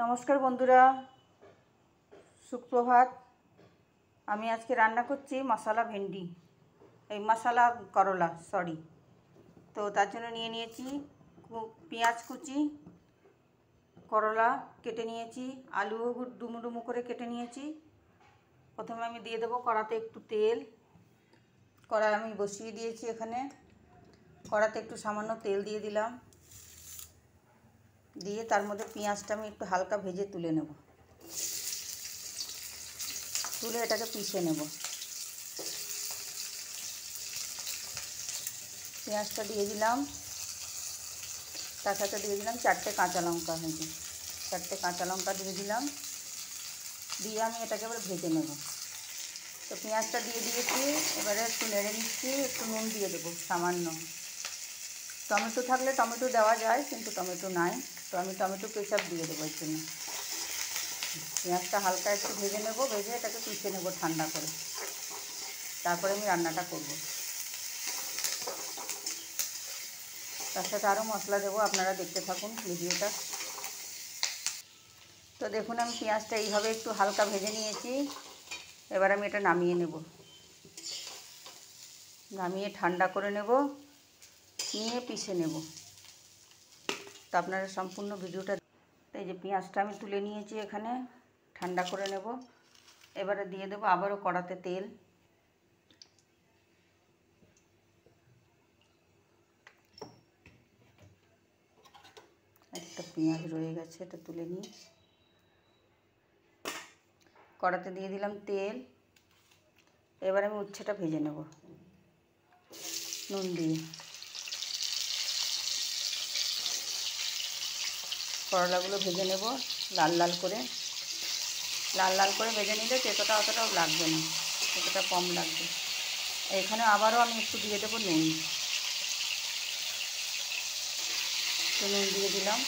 নমস্কার বন্ধুরা, সুপ্রভাত। আমি আজকে রান্না করছি মশলা ভেন্ডি, এই মশলা করলা সরি। তো তার জন্য নিয়ে নিয়েছি পেঁয়াজ কুচি, করলা কেটে নিয়েছি, আলু ডুমো ডুমো করে কেটে নিয়েছি। প্রথমে আমি দিয়ে দেবো কড়াতে একটু তেল। কড়াই আমি বসিয়ে দিয়েছি, এখানে কড়াতে একটু সামান্য তেল দিয়ে দিলাম। দিয়ে তার মধ্যে পেঁয়াজটা আমি একটু হালকা ভেজে তুলে নেব, তুলে এটাকে পিষে নেব। পেঁয়াজটা দিয়ে দিলাম, তার সাথে দিয়ে দিলাম 4টে কাঁচা লঙ্কা, ভেজে 4টে কাঁচা লঙ্কা দিয়ে দিলাম। দিয়ে আমি এটাকে এবার ভেজে নেব। তো পেঁয়াজটা দিয়ে দিয়েছি, এবারে একটু নেড়ে নিচ্ছি। একটু নুন দিয়ে দেবো সামান্য। টমেটো থাকলে টমেটো দেওয়া যায়, কিন্তু টমেটো নাই, তো আমি টমেটো কেচাপ দিয়ে দেবো এর জন্য। পেঁয়াজটা হালকা একটু ভেজে নেব, ভেজে এটাকে পিষে নেব ঠান্ডা করে। তারপরে আমি রান্নাটা করব। তার সাথে আরও মশলা দেবো, আপনারা দেখতে থাকুন ভিডিওটা। তো দেখুন, আমি পেঁয়াজটা এইভাবে একটু হালকা ভেজে নিয়েছি। এবার আমি এটা নামিয়ে নেব, নামিয়ে ঠান্ডা করে নেব, নিয়ে পিষে নেব। তো আপনারা সম্পূর্ণ ভিডিওটা। এই যে পেঁয়াজটা আমি তুলে নিয়েছি, এখানে ঠান্ডা করে নেব। এবারে দিয়ে দেবো আবারও কড়াতে তেল। একটা পেঁয়াজ রয়ে গেছে, এটা তুলে নিই। কড়াতে দিয়ে দিলাম তেল। এবার আমি উচ্ছেটা ভেজে নেব নুন দিয়ে। করলাগুলো ভেজে নেব লাল লাল করে। লাল লাল করে ভেজে নিলে তেতোটা অতটাও লাগবে না, তেতোটা কম লাগবে। এখানে আবারও আমি একটু দিয়ে দেবো নুন। একটু নুন দিয়ে দিলাম।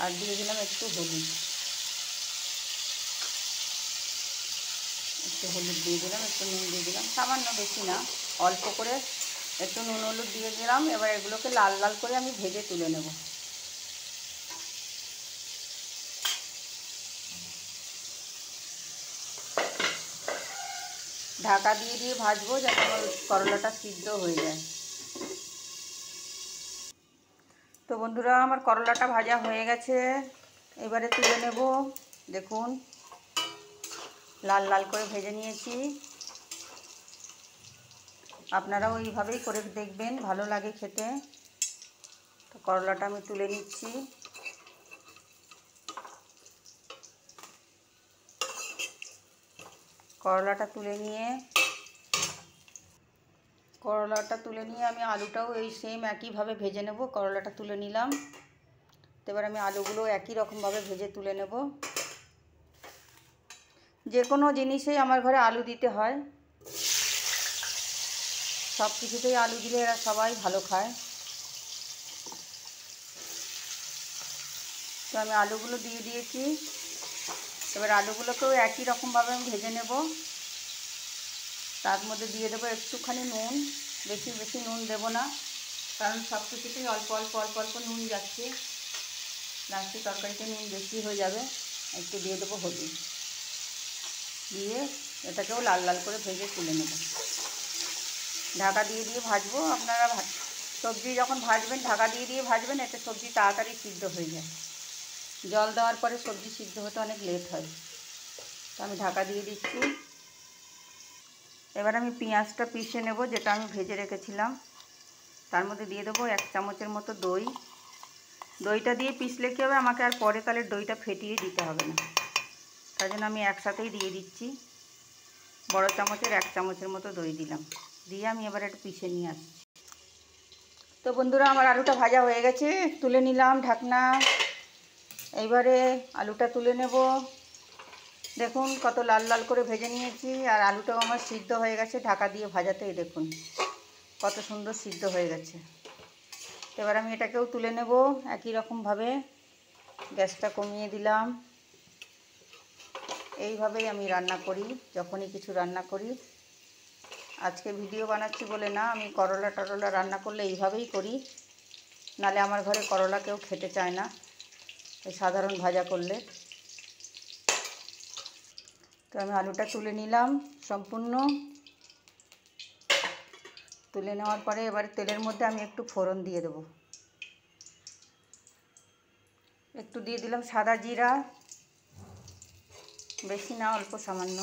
আর দিয়ে দিলাম একটু হলুদ, একটু হলুদ দিয়ে দিলাম, একটু নুন দিয়ে দিলাম, সামান্য, বেশি না, অল্প করে একটু নুন হলুদ দিয়ে দিলাম। এবার এগুলোকে লাল লাল করে আমি ভেজে তুলে নেব। ঢাকা দিয়ে দিয়ে ভাজবো, যাতে আমার করলাটা সিদ্ধ হয়ে যায়। তো বন্ধুরা, আমার করলাটা ভাজা হয়ে গেছে, এবারে তুলে নেব। দেখুন, লাল লাল করে ভেজে নিয়েছি। আপনারাও এইভাবেই করে দেখবেন, ভালো লাগে খেতে। তো করলাটা আমি তুলে নিচ্ছি। করলাটা তুলে নিয়ে আমি আলুটাও এই সেম একইভাবে ভেজে নেব। করলাটা তুলে নিলাম, তো এবার আমি আলুগুলো একই রকমভাবে ভেজে তুলে নেব। যে কোনো জিনিসেই আমার ঘরে আলু দিতে হয়, সব কিছুতেই আলু দিলে এরা সবাই ভালো খায়। তো আমি আলুগুলো দিয়ে দিয়েছি। এবার আলুগুলোকেও একই রকমভাবে আমি ভেজে নেব। তার মধ্যে দিয়ে দেবো একটুখানি নুন, বেশি বেশি নুন দেব না, কারণ সব কিছুতেই অল্প অল্প অল্প অল্প নুন যাচ্ছে। লাস্টে তরকারিতে নুন বেশি হয়ে যাবে। একটু দিয়ে দেবো হলুদ, দিয়ে এটাকেও লাল লাল করে ভেজে তুলে নেব। ঢাকা দিয়ে দিয়ে ভাজবো। আপনারা সবজি যখন ভাজবেন ঢাকা দিয়ে দিয়ে ভাজবেন, এতে সবজি তাড়াতাড়ি সিদ্ধ হয়ে যায়। জল দেওয়ার পরে সবজি সিদ্ধ হতে অনেক লেট হয়, তো আমি ঢাকা দিয়ে দিচ্ছি। এবার আমি পেঁয়াজটা পিষে নেব, যেটা আমি ভেজে রেখেছিলাম। তার মধ্যে দিয়ে দেবো 1 চামচের মতো দই। দইটা দিয়ে পিষলে কী হবে, আমাকে আর পরে কালে দইটা ফেটিয়ে দিতে হবে না, তার জন্য আমি একসাথেই দিয়ে দিচ্ছি। বড় চামচের 1 চামচের মতো দই দিলাম, দিয়ে আমি এবার একটু পিষে নিয়ে আসছি। তো বন্ধুরা, আমার আলুটা ভাজা হয়ে গেছে, তুলে নিলাম ঢাকনা। এইবারে আলুটা তুলে নেব। দেখুন কত লাল লাল করে ভেজে নিয়েছি, আর আলুটাও আমার সিদ্ধ হয়ে গেছে ঢাকা দিয়ে ভাজাতেই। দেখুন কত সুন্দর সিদ্ধ হয়ে গেছে। এবার আমি এটাকেও তুলে নেব একই রকমভাবে। গ্যাসটা কমিয়ে দিলাম। এইভাবেই আমি রান্না করি যখনই কিছু রান্না করি। আজকে ভিডিও বানাচ্ছি বলে না, আমি করলা টরলা রান্না করলে এইভাবেই করি, নালে আমার ঘরে করলা কেউ খেতে চায় না এই সাধারণ ভাজা করলে। তো আমি আলুটা তুলে নিলাম সম্পূর্ণ। তুলে নেওয়ার পরে এবারে তেলের মধ্যে আমি একটু ফোড়ন দিয়ে দেবো। একটু দিয়ে দিলাম সাদা জিরা, বেশি না, অল্প সামান্য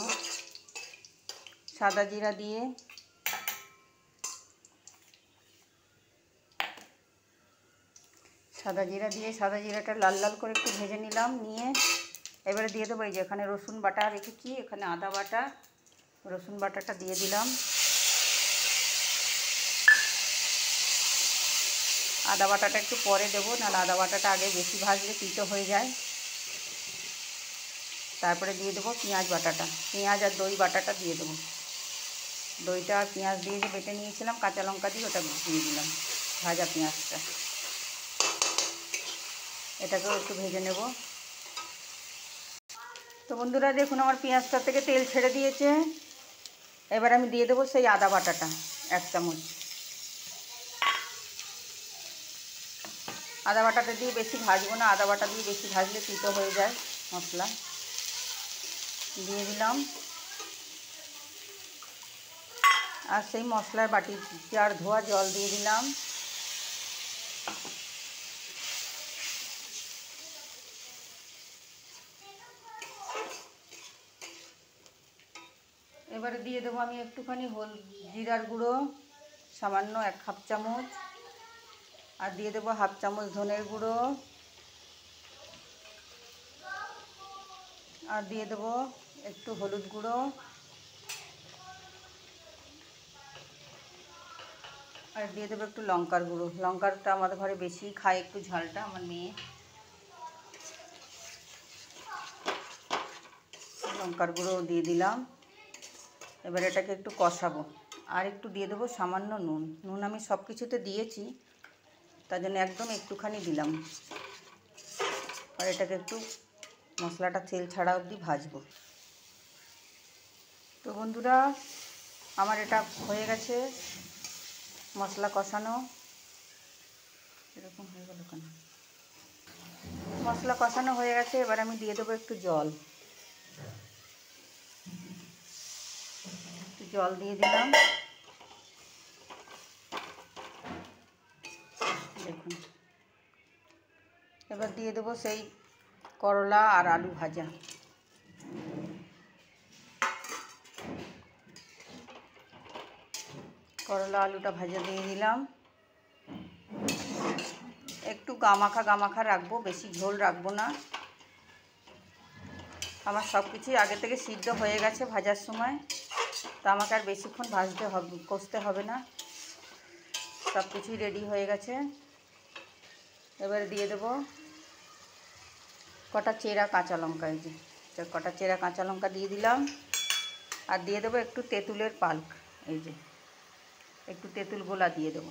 সাদা জিরা দিয়ে সাদা জিরাটা লাল লাল করে একটু ভেজে নিলাম। নিয়ে এবারে দিয়ে দেবো এই যে এখানে রসুন বাটা রেখেছি, এখানে আদা বাটা, রসুন বাটাটা দিয়ে দিলাম। আদা বাটাটা একটু পরে দেবো, নাহলে আদা বাটাটা আগে বেশি ভাজলে তিতো হয়ে যায়। তারপরে দিয়ে দেবো পেঁয়াজ বাটাটা, পেঁয়াজ আর দই বাটাটা দিয়ে দেবো। দইটা আর পেঁয়াজ দিয়ে যে বেটে নিয়েছিলাম কাঁচা লঙ্কা দিয়ে, ওটা দিয়ে দিলাম ভাজা পেঁয়াজটা। এটাকেও একটু ভেজে নেব। তো বন্ধুরা দেখুন আমার পেঁয়াজটা থেকে তেল ছেড়ে দিয়েছে। এবার আমি দিয়ে দেবো সেই আদা বাটাটা 1 চামচ। আদা বাটাটা দিয়ে বেশি ভাজবো না, আদা বাটা দিয়ে বেশি ভাজলে তিতো হয়ে যায় মশলা। দিয়ে দিলাম। আর সেই মশলার বাটি আর ধোয়া জল দিয়ে দিলাম। এবারে দিয়ে দেবো আমি একটুখানি জিরার গুঁড়ো সামান্য 1/2 চামচ, আর দিয়ে দেবো 1/2 চামচ ধনের গুঁড়ো, আর দিয়ে দেবো একটু হলুদ গুঁড়ো, আর দিয়ে দেবো একটু লঙ্কার গুঁড়ো। লঙ্কারটা আমাদের ঘরে বেশি খায় একটু ঝালটা, আমার মেয়ে। লঙ্কার গুঁড়ো দিয়ে দিলাম। এবার এটাকে একটু কষাবো। আর একটু দিয়ে দেবো সামান্য নুন। নুন আমি সব কিছুতে দিয়েছি, তার জন্য একদম একটুখানি দিলাম। আর এটাকে একটু মশলাটা তেল ছাড়া অবধি ভাজবো। তো বন্ধুরা আমার এটা হয়ে গেছে মশলা কষানো। এরকম হয়ে গেল কেন? মশলা কষানো হয়ে গেছে। এবার আমি দিয়ে দেবো একটু জল। একটু জল দিয়ে দিলাম। দেখুন এবার দিয়ে দেবো সেই করলা আর আলু ভাজা। করলা আলুটা ভাজা দিয়ে দিলাম। একটু গামাখা রাখবো, বেশি ঝোল রাখবো না। আমার সব কিছুই আগে থেকে সিদ্ধ হয়ে গেছে ভাজার সময়, তো আমাকে আর বেশিক্ষণ ভাজতে হবে, কষতে হবে না। সব কিছুই রেডি হয়ে গেছে। এবারে দিয়ে দেবো কটা চেরা কাঁচা লঙ্কা। এই যে কটা চেরা কাঁচা লঙ্কা দিয়ে দিলাম। আর দিয়ে দেবো একটু তেঁতুলের পাল্প, এই যে একটু তেঁতুল গোলা দিয়ে দেবো।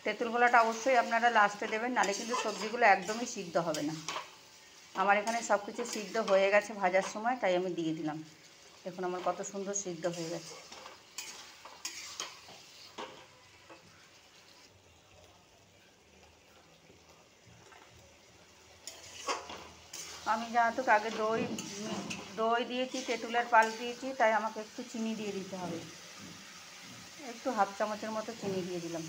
তেঁতুল গোলাটা অবশ্যই আপনারা লাস্টে দেবেন, নাহলে কিন্তু সবজিগুলো একদমই সিদ্ধ হবে না। আমার এখানে সব কিছু সিদ্ধ হয়ে গেছে ভাজার সময়, তাই আমি দিয়ে দিলাম। দেখুন আমার কত সুন্দর সিদ্ধ হয়ে গেছে। আমি যেহেতু আগে দই দিয়েছি, তেঁতুলের পাল দিয়েছি, তাই আমাকে একটু চিনি দিয়ে দিতে হবে। একটু 1/2 চামচের মতো চিনি দিয়ে দিলাম।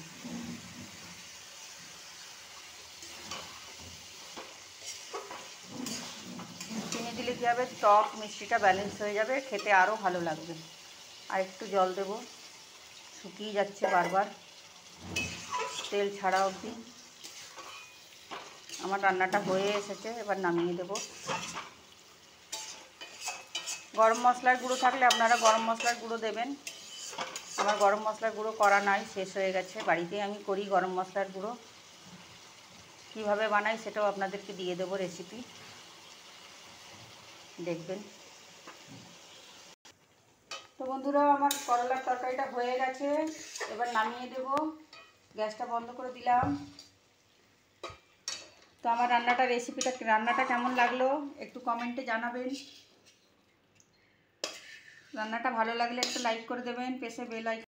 চিনি দিলে কী হবে, টক মিষ্টিটা ব্যালেন্স হয়ে যাবে, খেতে আরও ভালো লাগবে। আর একটু জল দেবো, শুকিয়ে যাচ্ছে বারবার তেল ছাড়া অবধি। আমার রান্নাটা হয়ে এসেছে, এবার নামিয়ে দেব। গরম মশলার গুঁড়ো থাকলে আপনারা গরম মশলার গুঁড়ো দেবেন। আমার গরম মশলার গুঁড়ো করা নাই, শেষ হয়ে গেছে। বাড়িতেই আমি করি গরম মশলার গুঁড়ো। কীভাবে বানাই সেটাও আপনাদেরকে দিয়ে দেবো রেসিপি, দেখবেন। তো বন্ধুরা আমার করলার তরকারিটা হয়ে গেছে, এবার নামিয়ে দেব। গ্যাসটা বন্ধ করে দিলাম। তো আমার রান্নাটা কেমন লাগলো একটু কমেন্টে জানাবেন। রান্নাটা ভালো লাগলে একটু লাইক করে দেবেন, পাশে বেল আইকন